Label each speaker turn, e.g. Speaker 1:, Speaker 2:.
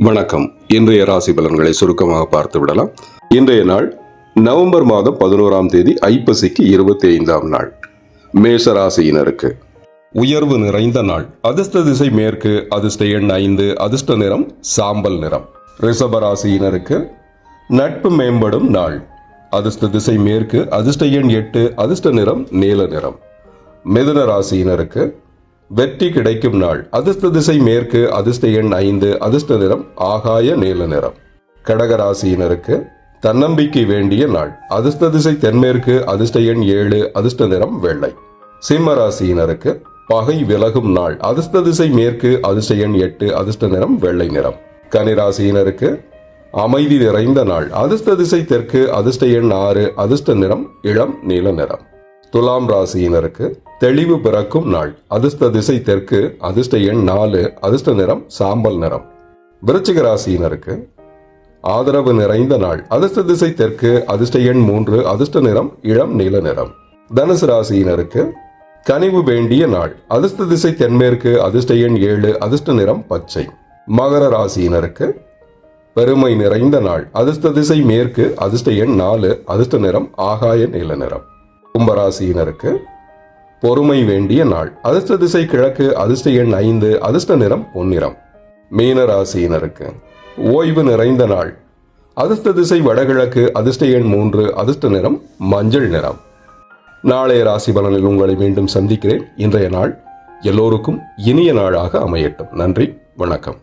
Speaker 1: வணக்கம். இன்றைய ராசி பலன்களை சுருக்கமாக பார்த்து விடலாம். இன்றைய நாள் நவம்பர் மாதம் 11ஆம் தேதி, ஐப்பசிக்கு 25ஆம் நாள். மேஷ ராசியினருக்கு உயர்வு நிறைந்த நாள். அதிர்ஷ்ட திசை மேற்கு, அதிர்ஷ்ட எண் 5, அதிர்ஷ்ட நிறம் சாம்பல் நிறம். ரிஷப ராசியினருக்கு நட்பு மேம்படும் நாள். அதிர்ஷ்ட திசை மேற்கு, அதிர்ஷ்ட எண் 8, அதிர்ஷ்ட நிறம் நீல நிறம். மிதுன ராசியினருக்கு வெற்றி கிடைக்கும் நாள். அதிர்ஷ்ட திசை மேற்கு, அதிர்ஷ்ட எண் 5, அதிர்ஷ்ட நிறம் ஆகாய நீல நிறம். கடக ராசியினருக்கு தன்னம்பிக்கை வேண்டிய நாள். அதிர்ஷ்ட திசை தென்மேற்கு, அதிர்ஷ்ட எண் 7, அதிர்ஷ்ட நிறம் வெள்ளை. சிம்ம ராசியினருக்கு பகை விலகும் நாள். அதிர்ஷ்ட திசை மேற்கு, அதிர்ஷ்ட எண் 8, அதிர்ஷ்ட நிறம் வெள்ளை நிறம். கன்னி ராசியினருக்கு அமைதி நிறைந்த நாள். அதிர்ஷ்ட திசை தெற்கு, அதிர்ஷ்ட எண் 6, அதிர்ஷ்ட நிறம் இளம் நீல நிறம். துலாம் ராசியினருக்கு தெளிவு பிறக்கும் நாள். அதிர்ஷ்ட திசை தெற்கு, அதிர்ஷ்ட எண் 4, அதிர்ஷ்ட நிறம் சாம்பல் நிறம். விருச்சிக ராசியினருக்கு ஆதரவு நிறைந்த நாள். அதிர்ஷ்ட திசை தெற்கு, அதிர்ஷ்ட எண் 3, அதிர்ஷ்ட நிறம் இளம் நீல நிறம். தனுசு ராசியினருக்கு கனிவு வேண்டிய நாள். அதிர்ஷ்ட திசை தென்மேற்கு, அதிர்ஷ்ட எண் 7, அதிர்ஷ்ட நிறம் பச்சை. மகர ராசியினருக்கு பெருமை நிறைந்த நாள். அதிர்ஷ்ட திசை மேற்கு, அதிர்ஷ்ட எண் 4, அதிர்ஷ்ட நிறம் ஆகாய நீல நிறம். கும்பராசியினருக்கு பொறுமை வேண்டிய நாள். அதிர்ஷ்ட திசை கிழக்கு, அதிர்ஷ்ட எண் 5, அதிர்ஷ்ட நிறம் பொன்னிறம். மீன ராசியினருக்கு ஓய்வு நிறைந்த நாள். அதிர்ஷ்ட திசை வடகிழக்கு, அதிர்ஷ்ட எண் 3, அதிர்ஷ்ட நிறம் மஞ்சள் நிறம். நாளைய ராசி பலனில் உங்களை மீண்டும் சந்திக்கிறேன். இன்றைய நாள் எல்லோருக்கும் இனிய நாளாக அமையட்டும். நன்றி, வணக்கம்.